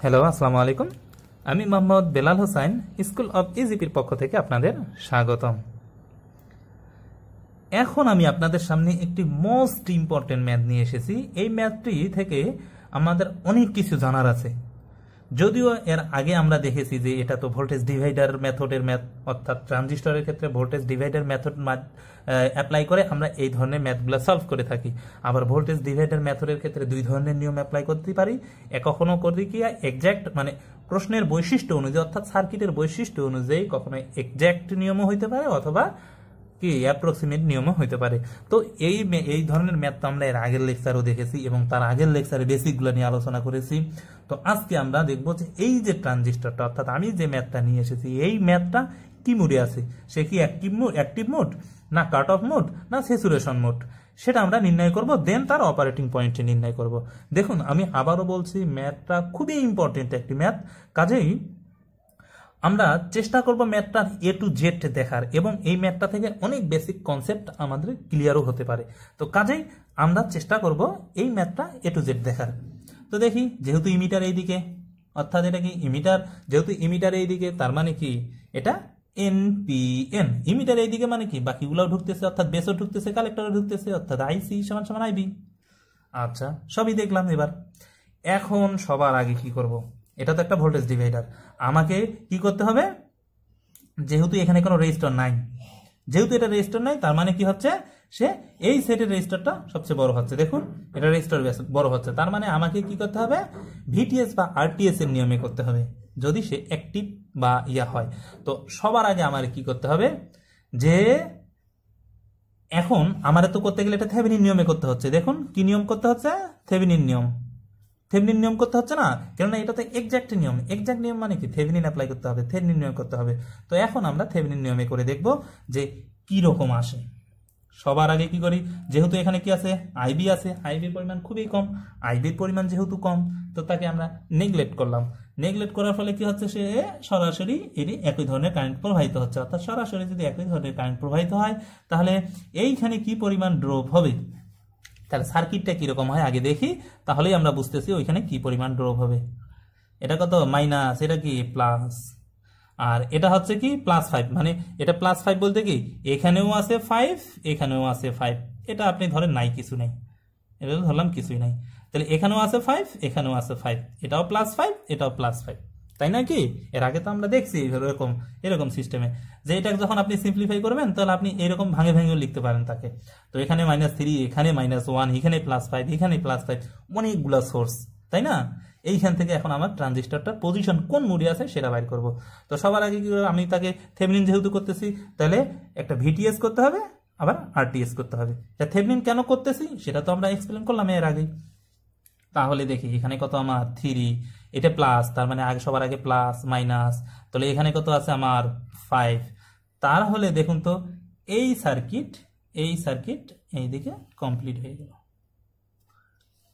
Hello, আসসালামু আলাইকুম। আমি মোহাম্মদ বেলাল হোসাইন, স্কুল অব ইজিপির পক্ষ থেকে আপনাদের স্বাগতম। এখন আমি আপনাদের সামনে একটি মোস্ট ইম্পর্টেন্ট ম্যাথ নিয়ে এসেছি। এই ম্যাথটি থেকে আমাদের অনেক কিছু জানার আছে। যদিও এর আগে আমরা দেখেছি যে এটা তো ভোল্টেজ ডিভাইডার মেথডের ম্যাথ, অর্থাৎ ট্রানজিস্টরের ক্ষেত্রে ভোল্টেজ ডিভাইডার মেথড অ্যাপ্লাই করে আমরা এই ধরনের ম্যাথগুলো সলভ করে থাকি। আবার ভোল্টেজ ডিভাইডার মেথডের ক্ষেত্রে দুই ধরনের নিয়ম অ্যাপ্লাই করতে পারি। কখনো করি কি এক্স্যাক্ট মানে প্রশ্নের বৈশিষ্ট্য অনুযায়ী, অর্থাৎ সার্কিটের বৈশিষ্ট্য অনুযায়ী কখনো এক্স্যাক্ট নিয়মও হইতে পারে অথবা কি অ্যাপ্রক্সিমেট নিয়মও হইতে পারে। তো এই ধরনের ম্যাথ তো আমরা এর আগের লেকচারও দেখেছি এবং তার আগের লেকচারে বেসিকগুলো নিয়ে আলোচনা করেছি। তো আজকে আমরা দেখবো যে এই যে ট্রানজিস্টরটা, অর্থাৎ আমি যে ম্যাথটা নিয়ে এসেছি, এই ম্যাথটা কি মোডে আছে, সে কি অ্যাক্টিভ মোড না কাট অফ মোড না স্যাচুরেশন মোড, সেটা আমরা নির্ণয় করব। দেন তার অপারেটিং পয়েন্টে নির্ণয় করব। দেখুন, আমি আবারও বলছি, ম্যাথটা খুবই ইম্পর্টেন্ট একটি ম্যাথ। কাজেই আমরা চেষ্টা করব ম্যাথটার এ টু জেড দেখার, এবং এই ম্যাথটা থেকে অনেক বেসিক কনসেপ্ট আমাদের ক্লিয়ারও হতে পারে। তো কাজেই আমরা চেষ্টা করব এই ম্যাথটা এ টু জেড দেখার। তো দেখি, যেহেতু ইমিটার এইদিকে, অর্থাৎ এটা কি ইমিটার, যেহেতু ইমিটার এইদিকে তার মানে কি এটা এনপিএন। ইমিটার এইদিকে মানে কি বাকিগুলোও ঢুকতেছে, অর্থাৎ বেসও ঢুকতেছে, কালেক্টরও ঢুকতেছে, অর্থাৎ আইসি সমান সমান আইবি। আচ্ছা, সবই দেখলাম। এবার এখন সবার আগে কি করব, এটা তো একটা ভোল্টেজ ডিভাইডার, আমাকে কি করতে হবে, যেহেতু এখানে কোনো রেজিস্টর নাই, যেহেতু এটা রেজিস্টর নাই, তার মানে কি হচ্ছে, সে এই সেটের রেজিস্টরটা সবচেয়ে বড় হচ্ছে। দেখুন, এটা রেজিস্টর বড় হচ্ছে, তার মানে আমাকে কি করতে হবে, ভিটিএস বা আরটিএস এর নিয়মে করতে হবে, যদি সে অ্যাক্টিভ বা ইয়া হয়। তো সবার আগে আমার কি করতে হবে, যে এখন আমার তো করতে গেলে এটা থেভেনিন নিয়মে করতে হচ্ছে। দেখুন কি নিয়ম করতে হচ্ছে, থেভেনিন নিয়ম। থেভেনিন নিয়ম করতে হচ্ছে না, কেননা এটা তো এক্সাক্ট নিয়ম। এক্সাক্ট নিয়ম মানে কি, থেভেনিন অ্যাপ্লাই করতে হবে, থেভেনিন নিয়ম করতে হবে। তো এখন আমরা থেভেনিন নিয়মে করে দেখব যে কি রকম আসে। সবার আগে কি করি, যেহেতু এখানে কি আছে, আইবি আছে, আইবির পরিমাণ খুবই কম। আইবির পরিমাণ যেহেতু কম, তো তাকে আমরা নেগলেক্ট করলাম। নেগলেক্ট করার ফলে কি হচ্ছে, সে সরাসরি এটি একই ধরনের কারেন্ট প্রবাহিত হচ্ছে। অর্থাৎ সরাসরি যদি একই ধরনের কারেন্ট প্রবাহিত হয়, তাহলে এইখানে কি পরিমাণ ড্রপ হবে, তাহলে সার্কিটটা কিরকম হয় আগে দেখি, তাহলেই আমরা বুঝতেছি ওইখানে কি পরিমাণ ড্রপ হবে। এটা কত, মাইনাস, এটা কি প্লাস, আর এটা হচ্ছে কি +5। মানে এটা +5 বলতে কি, এখানেও আছে 5, এখানেও আছে 5। এটা আপনি ধরেন নাই, কিছু নেই, এটা ধরলাম কিছুই নাই। তাহলে এখানেও আছে 5, এখানেও আছে 5, এটাও +5, এটাও +5, তাই না? কি এর আগে তো আমরা দেখছি এরকম সিস্টেমে, যে এটা যখন আপনি সিম্পলিফাই করবেন, তাহলে আপনি এরকম ভাঙে ভাঙেও লিখতে পারেন তাকে। তো এখানে -3, এখানে -1, এখানে +5, এখানে +5, অনেকগুলা সোর্স, তাই না? এইখান থেকে এখন আমার ট্রানজিস্টরটার পজিশন কোন মুডে আছে সেটা বাইর করব। তো সবার আগে কি আমি তাকে থেভেনিন যেহেতু করতেছি, তাহলে একটা ভিটিএস করতে হবে, আবার আরটিএস করতে হবে। থেভেনিন কেন করতেছি সেটা তো আমরা এক্সপ্লেন করলাম এর আগে। তাহলে দেখি এখানে কত আমার 3, এটা প্লাস, তার মানে আগে সবার আগে প্লাস মাইনাস, তাহলে এখানে কত আছে আমার 5। তাহলে দেখুন তো এই সার্কিট এইদিকে কমপ্লিট হয়ে গেল,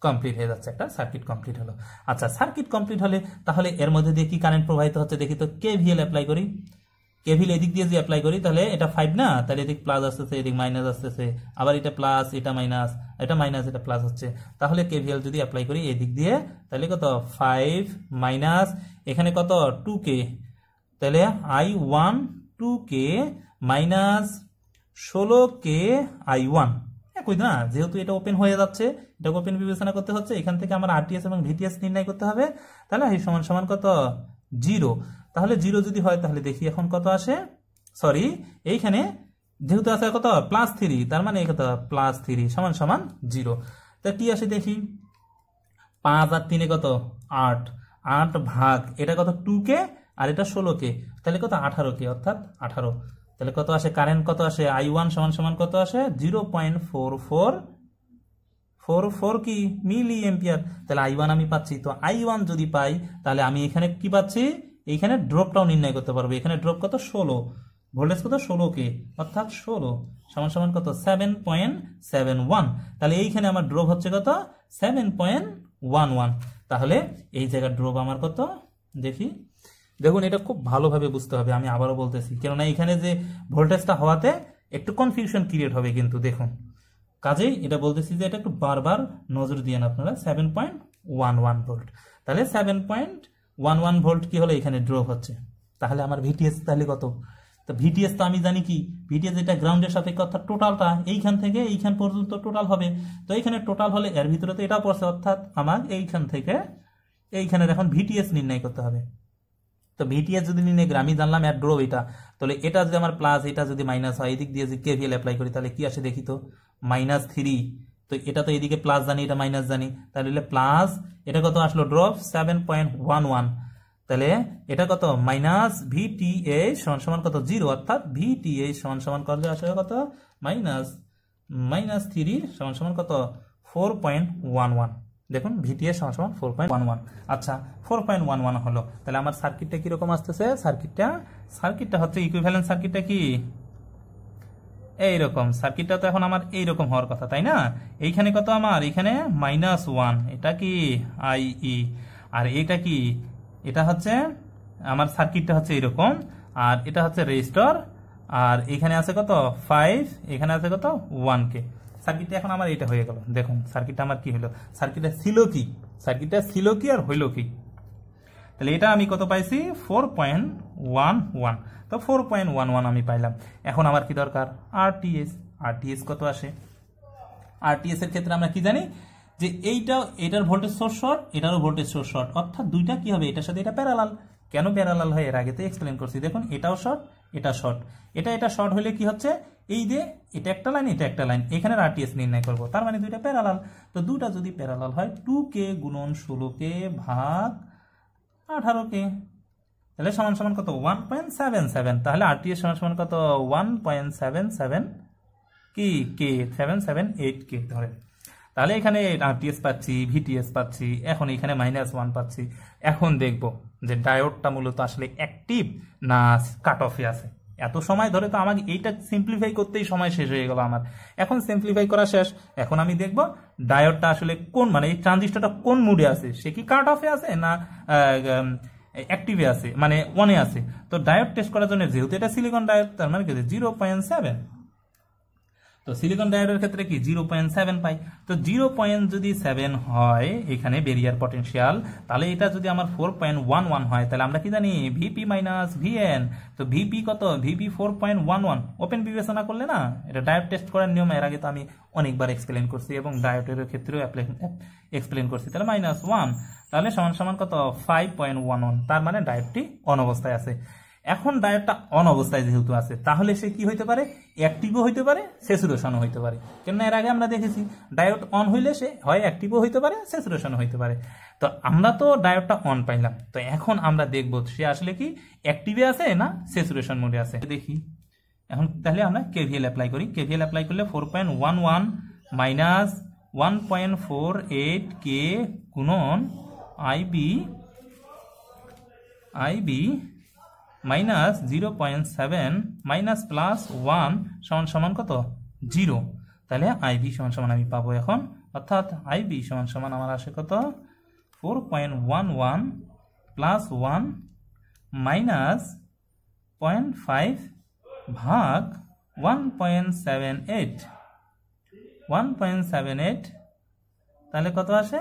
কমপ্লিট হয়ে যাচ্ছে, একটা সার্কিট কমপ্লিট হলো। আচ্ছা, সার্কিট কমপ্লিট হলে তাহলে এর মধ্যে দিয়ে কি কারেন্ট প্রবাহিত হচ্ছে দেখি তো। কেভিএল অ্যাপ্লাই করি, কেভিএল এদিক দিয়ে যে অ্যাপ্লাই করি, তাহলে এটা 5 না, তাহলে এদিক প্লাস আসতেছে, এদিক মাইনাস আসতেছে, আবার এটা প্লাস, এটা মাইনাস, এটা মাইনাস, এটা প্লাস হচ্ছে। তাহলে কেভিএল যদি অ্যাপ্লাই করি এদিক দিয়ে, তাহলে কত 5 মাইনাস, এখানে কত 2k, তাহলে I1 2k minus 16k I1 একই না, যেহেতু এটা ওপেন হয়ে যাচ্ছে, এটা ওপেন বিবেচনা করতে হচ্ছে। এখান থেকে আমার আরটিএস এবং ভিটিএস নির্ণয় করতে হবে। তাহলে এই সমান সমান কত 0। তাহলে 0 যদি হয়, তাহলে দেখি এখন কত আসে, সরি এইখানে যেহেতু আছে কত +3, তার মানে কত +3 সমান সমান 0। তা কি আসে দেখি, 5 আর 3 কত 8, 8 ভাগ এটা কত 2k, আর এটা 16k, তাহলে কত 18k, অর্থাৎ 18। তাহলে কত আসে, কারেন্ট কত আসে, I1 সমান সমান কত আসে 0.4444 কি মিলি এম্পিয়ার। তাহলে I1 আমি পাচ্ছি। তো I1 যদি পাই, তাহলে আমি এখানে কি পাচ্ছি, এইখানে ড্রপটাও নির্ণয় করতে পারবো। এখানে ড্রপ কত 16, ভোল্টেজ কত 16k, অর্থাৎ 16 সমান সমান কত 7.71। তাহলে এইখানে আমার ড্রপ হচ্ছে কত 7.11। তাহলে এই জায়গার ড্রপ আমার কত দেখি, দেখুন এটা খুব ভালোভাবে বুঝতে হবে, আমি আবারও বলতেছি, কেননা এখানে যে ভোল্টেজটা হওয়াতে একটু কনফিউশন ক্রিয়েট হবে কিন্তু। দেখুন, কাজেই এটা বলতেছি যে এটা একটু বারবার নজর দিয়েন আপনারা, 7.11 ভোল্ট। তাহলে 7.11 1 ভোল্ট কি হলো এখানে ড্রপ হচ্ছে, তাহলে আমার ভিটিএস তাহলে কত? তো ভিটিএস তো আমি জানি কি, ভিটিএস এটা গ্রাউন্ডের সাপেক্ষে অর্থাৎ টোটালটা এইখান থেকে এইখান পর্যন্ত টোটাল হবে। তো এইখানে টোটাল হলে এর ভিতরে তো এটা পড়ছে, অর্থাৎ আমার এইখান থেকে এইখানে এখন ভিটিএস নির্ণয় করতে হবে। তো ভিটিএস যদি নির্ণয় করি, আমি জানলাম এর ড্রপ এটা, তাহলে এটা যদি আমার প্লাস এটা যদি মাইনাস হয়, এদিক দিয়ে যদি কেভিএল অ্যাপ্লাই করি তাহলে কি আসে দেখি তো, -3। তো এটা তো এদিকে প্লাস জানি, এটা মাইনাস জানি, তাহলে প্লাস এটা কত আসলো ড্রপ 7.11, তাহলে এটা কত মাইনাস ভিটিএস সমান কত 0, অর্থাৎ ভিটিএস সমান করলে আসলে কত -3 সমান কত 4.11। দেখুন ভিটিএস সমান 4.11। আচ্ছা 4.11 হলো, তাহলে আমার সার্কিটটা কিরকম আসতেছে, সার্কিটটা হচ্ছে ইকুইভ্যালেন্ট সার্কিটটা কি এইরকম, সার্কিটটা তো এখন আমার এইরকম হওয়ার কথা, তাই না? এইখানে কত আমার, এখানে -1, এটা কি আইই, আর এটা কি, এটা হচ্ছে আমার সার্কিটটা হচ্ছে এরকম, আর এটা হচ্ছে রেজিস্টর, আর এখানে আছে কত 5, এখানে আছে কত 1K। সার্কিটটা এখন আমার এটা হয়ে গেল। দেখুন সার্কিটটা আমার কি হলো, সার্কিটটা ছিল কি আর হইল কি, তাহলে এটা আমি কত পাইছি 4.11। তো 4.11 আমি পাইলাম। এখন আমার কি দরকার, আরটিএস কত আসে। আরটিএস এর ক্ষেত্রে আমরা কি জানি যে এটার ভোল্টেজ সোর্স শর্ট, এটারও ভোল্টেজ সোর্স শর্ট, অর্থাৎ দুইটা কি হবে, এটার সাথে এটা প্যারালাল। কেন প্যারালাল হয় এর আগে তো এক্সপ্লেন করছি। দেখুন এটাও শর্ট, এটা শর্ট, এটা শর্ট হলে কি হচ্ছে, এই যে এটা একটা লাইন, এটা একটা লাইন, এখানে আরটিএস নির্ণয় করব, তার মানে দুইটা প্যারালাল। তো দুইটা যদি প্যারালাল হয় 2K গুণন 16K ভাগ 18K, তাহলে সমান কত 1.77। তাহলে আরটিএস সমান কত 1.77 কি কে 778K ধরে। তাহলে এখানে আরটিএস পাচ্ছি, ভিটিএস পাচ্ছি, এখন এখানে -1 পাচ্ছি। এখন দেখব যে ডায়োডটা মূলত আসলে অ্যাক্টিভ না কাট অফে আছে। এত সময় ধরে তো আমাকে এইটা সিম্পলিফাই করতেই সময় শেষ হয়ে গেল আমার। এখন সিম্পলিফাই করা শেষ, এখন আমি দেখব ডায়োডটা আসলে কোন, মানে এই ট্রানজিস্টরটা কোন মুডে আছে, সে কি কাট অফে আছে না অ্যাক্টিভে আছে, মানে অনে আছে। তো ডায়োড টেস্ট করার জন্য যেহেতু এটা সিলিকন ডায়োড, তার মানে কি 0.7, তো সিলিকন ডায়োডের ক্ষেত্রে কি 0.7 পাই। তো 0.7 হয় এখানে ব্যারিয়ার পটেনশিয়াল, তাহলে এটা যদি আমার 4.11 হয়, তাহলে আমরা কি জানি ভিপি মাইনাস ভিএন। তো ভিপি কত, ভিপি 4.11। ওপেন বিবেচনা করলে না, এটা ডায়োড টেস্ট করার নিয়ম এর আগে তো আমি অনেকবার এক্সপ্লেন করছি এবং ডায়োডের ক্ষেত্রেও এক্সপ্লেন করছি। তাহলে -1, তাহলে সমান কত 5.11, তার মানে ডায়োডটি অন অবস্থায় আছে। এখন ডায়োডটা অন অবস্থায় যেহেতু আছে, তাহলে সে কি হইতে পারে, অ্যাক্টিভও হইতে পারে, স্যাচুরেশনও হইতে পারে। কেননা এর আগে আমরা দেখেছি ডায়োড অন হইলে সে হয় অ্যাক্টিভও হইতে পারে, স্যাচুরেশনও হইতে পারে। তো আমরা তো ডায়োডটা অন পাইলাম, তো এখন আমরা দেখব সে আসলে কি অ্যাক্টিভে আছে না স্যাচুরেশন মোডে আছে। দেখি এখন তাহলে আমরা কেভিএল অ্যাপ্লাই করি। কেভিএল অ্যাপ্লাই করলে 4.11 মাইনাস 1.48K গুণন আইবি মাইনাস 0.7 মাইনাস প্লাস 1 সমান কত 0। তাহলে আইবি সমান আমি পাবো এখন, অর্থাৎ আইবি সমান আমার আসে কত 4.11 প্লাস 1 মাইনাস 0.5 ভাগ 1.78, তাহলে কত আসে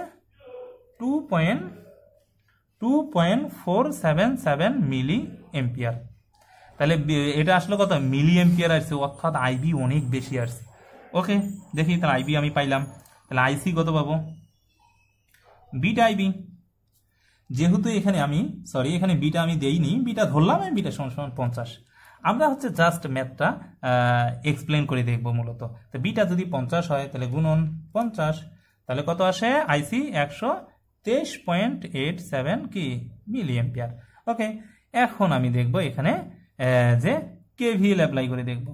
2.477 মিলি এম্পিয়ার। তাহলে এটা আসলে কত মিলি এম্পিয়ার আসছে, অর্থাৎ আইবি অনেক বেশি আসছে। ওকে দেখি তাহলে আইবি আমি পাইলাম, তাহলে আইসি কত পাবো, বিটা আইবি। যেহেতু এখানে এখানে বিটা আমি দেইনি, বিটা ধরলাম, আমি বিটা সমান 50। আমরা হচ্ছে জাস্ট ম্যাথটা এক্সপ্লেন করে দেখবো মূলত। তো বিটা যদি 50 হয় তাহলে গুণন 50, তাহলে কত আসে আইসি 123.87 কি মিলি এম্পিয়ার। ওকে এখন আমি দেখব এখানে যে কেভিএল অ্যাপ্লাই করে দেখব।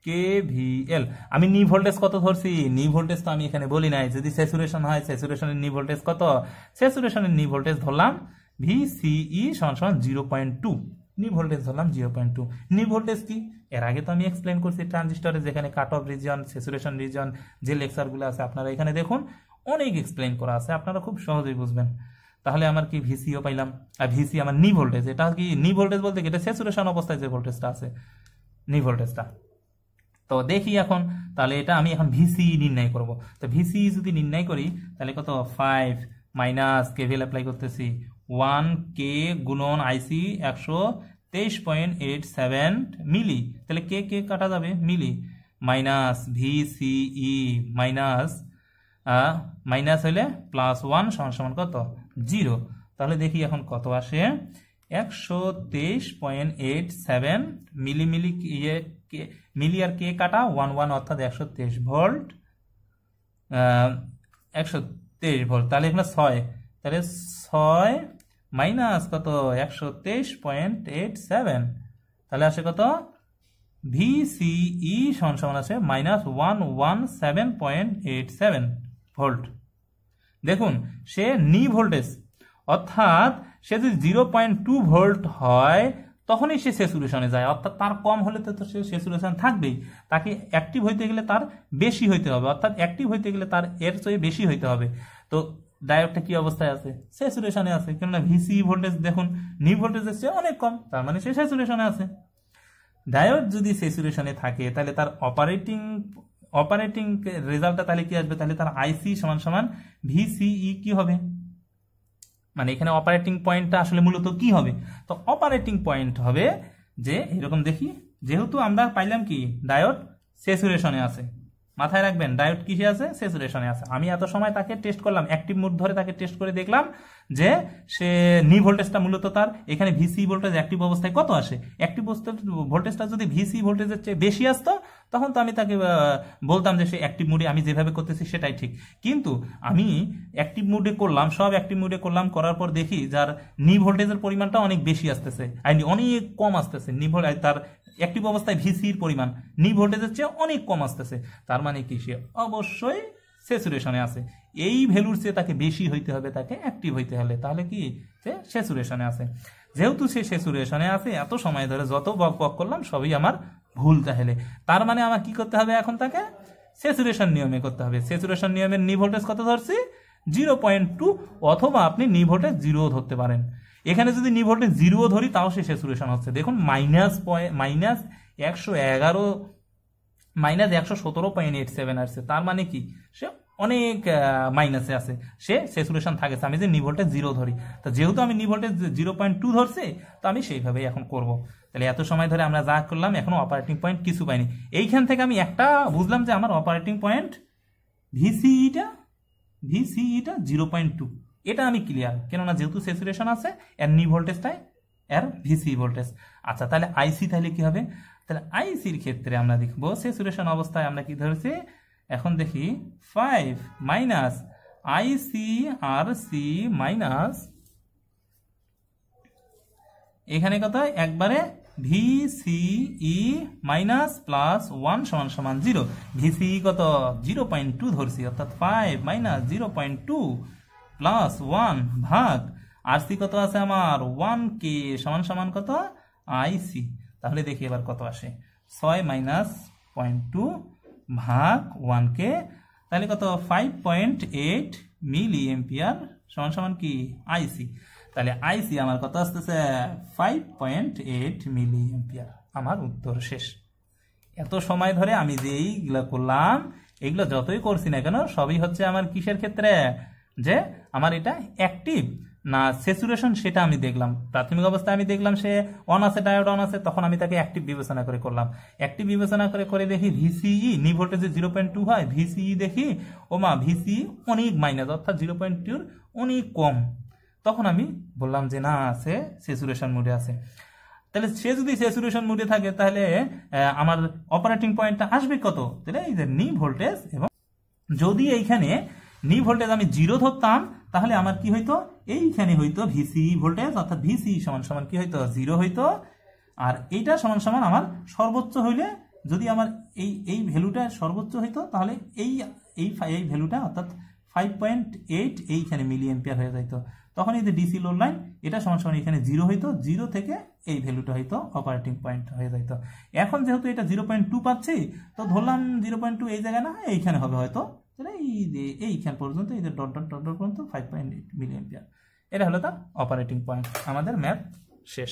কেভিএল আমি নি ভোল্টেজ কত ধরছি, নি ভোল্টেজ তো আমি এখানে বলি নাই। যদি স্যাচুরেশন হয় স্যাচুরেশনের নি ভোল্টেজ কত, স্যাচুরেশনের নি ভোল্টেজ ধরলাম ভিসিই সমান 0.2, নি ভোল্টেজ ধরলাম 0.2। নি ভোল্টেজ কি এর আগে তো আমি এক্সপ্লেন করছি ট্রানজিস্টরে, যেখানে cut off reason, saturation reason, যে লেকচারগুলো আছে আপনারা এখানে দেখুন, অনেক এক্সপ্লেন করা আছে, আপনারা খুব সহজেই বুঝবেন। তাহলে আমার কি ভিসিও পাইলাম, আর ভিসি আমার নি ভোল্টেজ। এটা কি নি ভোল্টেজ বলতে কি, এটা স্যাচুরেশন অবস্থায় যে ভোল্টেজটা আছে নি ভোল্টেজটা। তো দেখি এখন, তাহলে এটা আমি এখন ভিসি নির্ণয় করব। তো ভিসি যদি নির্ণয় করি তাহলে কত 5 মাইনাস কেভিএল অ্যাপ্লাই করতেছি 1K গুণন আইসি 123.87 মিলি, তাহলে কে কে কাটা যাবে মিলি, মাইনাস ভিসিই মাইনাস হলে +1 সমান কত 0। তাহলে দেখি এখন কত আসে, 123.87 মিলি মিলি মিলি আর কে কাটা 1 অর্থাৎ 123 ভোল্ট, 123 ভোল্ট। তাহলে এখানে 6, তাহলে 6 মাইনাস কত 123.87, তাহলে আসে কত ভিসিই সমান আছে -117.87 ভোল্ট। দেখুন সে নি ভোল্টেজ, অর্থাৎ সে যদি 0.2 ভোল্ট হয় তখনই সে স্যাচুরেশনে যায়, অর্থাৎ তার কম হলে তো সে স্যাচুরেশন থাকবেই। তাকে অ্যাক্টিভ হইতে গেলে তার বেশি হইতে হবে, অর্থাৎ অ্যাক্টিভ হইতে গেলে তার এর চেয়ে বেশি হইতে হবে। তো ডায়োডটা কি অবস্থায় আছে, স্যাচুরেশনে আছে, কেননা ভিসি ভোল্টেজ দেখুন নি ভোল্টেজের চেয়ে অনেক কম, তার মানে সে স্যাচুরেশনে আছে। ডায়োড যদি স্যাচুরেশনে থাকে তাহলে তার অপারেটিং রেজাল্টটা তাহলে কি আসবে, তাহলে তার আইসি সমান ভিসিই কি হবে, মানে এখানে অপারেটিং পয়েন্টটা আসলে মূলত কি হবে, তো অপারেটিং পয়েন্ট হবে যে এরকম দেখি, যেহেতু আমরা পাইলাম কি ডায়োড স্যাচুরেশনে আছে, মাথায় রাখবেন ডায়োড কিসে আছে, স্যাচুরেশনে আছে। আমি এত সময় তাকে টেস্ট করলাম, অ্যাক্টিভ মোড ধরে তাকে টেস্ট করে দেখলাম যে সে নি ভোল্টেজটা মূলত তার এখানে ভিসি ভোল্টেজ অ্যাক্টিভ অবস্থায় কত আসে, অ্যাক্টিভ ভোল্টেজটা যদি ভিসি ভোল্টেজের চেয়ে বেশি আসতো তখন তো আমি তাকে বলতাম যে সে অ্যাক্টিভ মোডে, আমি যেভাবে করতেছি সেটাই ঠিক। কিন্তু আমি অ্যাক্টিভ মোডে করলাম, সব অ্যাক্টিভ মোডে করলাম, করার পর দেখি যার নি ভোল্টেজের পরিমাণটা অনেক বেশি আসতেছে, অনেক কম আসতেছে নি ভোল্টেজ, তার অ্যাক্টিভ অবস্থায় ভিসির পরিমাণ নি ভোল্টেজের চেয়ে অনেক কম আসতেছে, তার মানে কি সে অবশ্যই স্যাচুরেশনে আছে। এই ভ্যালুর চেয়ে তাকে বেশি হইতে হবে, তাকে অ্যাক্টিভ হইতে হলে, তাহলে কি সে স্যাচুরেশনে আছে। যেহেতু সে স্যাচুরেশনে আছে, এত সময় ধরে যত বক করলাম সবই আমার ভুল, তাহলে তার মানে আমার কি করতে হবে, এখন তাকে স্যাচুরেশন নিয়মে করতে হবে। স্যাচুরেশন নিয়মের নি ভোল্টেজ কত ধরছি 0.2, অথবা আপনি নি ভোল্টেজ 0 ধরতে পারেন। এখানে যদি নি ভোল্টেজ 0 ধরি তাও সে স্যাচুরেশন হচ্ছে। দেখুন -117.87 আসছে, তার মানে কি সে অনেক মাইনাসে আছে, সে স্যাচুরেশন থাকে। আমি যে নি ভোল্টেজ 0 ধরি, তো যেহেতু আমি নি ভোল্টেজ 0.2 ধরছি, তো আমি সেইভাবেই এখন করব। তাহলে এত সময় ধরে আমরা যা করলাম এখনো অপারেটিং পয়েন্ট কিছু পাইনি। এইখান থেকে আমি একটা বুঝলাম যে আমার অপারেটিং পয়েন্ট ভিসিইটা 0.2, এটা আমি ক্লিয়ার, কেননা যেহেতু স্যাচুরেশন আছে এর নি ভোল্টেজটাই এর ভিসি ভোল্টেজ। আচ্ছা তাহলে আইসি তাহলে কি হবে, তাহলে আইসির ক্ষেত্রে আমরা দেখবো স্যাচুরেশন অবস্থায় আমরা কি ধরেছি, এখন দেখি 5 মাইনাস আইসি আর সি মাইনাস এখানে কত একবারে ভিসিই মাইনাস +1 সমান 0, ভিসিই কত 0.2 ধরছি, অর্থাৎ 5 মাইনাস 0.2 +1 ভাগ আরসি কত আছে আমার 1K সমান কত আইসি। তাহলে দেখি এবার কত আসে, 6 মাইনাস 0.2 ভাগ 1K, তাহলে কত 5.8 মিলি এম্পিয়ার সমান কি আইসি। তাহলে আইসি আমার কত আসতেছে 5.8 মিলি এম্পিয়ার। আমার উত্তর শেষ। এত সময় ধরে আমি যে এইগুলো করলাম, এগুলো যতই করছি না কেন সবই হচ্ছে আমার কিসের ক্ষেত্রে, যে আমার এটা অ্যাক্টিভ না স্যাচুরেশন সেটা আমি দেখলাম। প্রাথমিক অবস্থায় আমি দেখলাম সে অন আছে, ডায়োড অন আছে, তখন আমি তাকে অ্যাক্টিভ বিবেচনা করে করলাম। অ্যাক্টিভ বিবেচনা করে দেখি ভিসিই নি ভোল্টেজে 0.2 হয়, ভিসিই দেখি ওমা ভিসিই অনেক মাইনাস, অর্থাৎ 0.2 অনেক কম, তখন আমি বললাম যে না আছে স্যাচুরেশন মোডে আছে। তাহলে সে যদি স্যাচুরেশন মোডে থাকে তাহলে আমার অপারেটিং পয়েন্টটা আসবে কত, তাহলে এই যে নি ভোল্টেজ, এবং যদি এইখানে নি ভোল্টেজ আমি 0 ধরতাম তাহলে আমার কি হইতো, এইখানে হইতো ভিসিই ভোল্টেজ, অর্থাৎ ভিসিই সমান কি হইতো 0 হইতো, আর এইটা সমান আমার সর্বোচ্চ হইলে, যদি আমার এই ভ্যালুটা সর্বোচ্চ হইতো তাহলে এই ভ্যালুটা অর্থাৎ 5.8 এইখানে মিলি এম্পিয়ার হয়ে যাইতো। তখন এই যে ডিসি লোড লাইন এটা সমান এখানে 0 হইতো, 0 থেকে এই ভ্যালুটা হইতো অপারেটিং পয়েন্ট হয়ে যাইতো। এখন যেহেতু এটা 0.2 পাচ্ছি, তো ধরলাম 0.2 এই জায়গায় না এইখানে হবে হয়তো, তাহলে এইখান পর্যন্ত এই যে ডট পর্যন্ত 5.8 মিলি এম্পিয়ার, এটা হলো তার অপারেটিং পয়েন্ট। আমাদের ম্যাথ শেষ।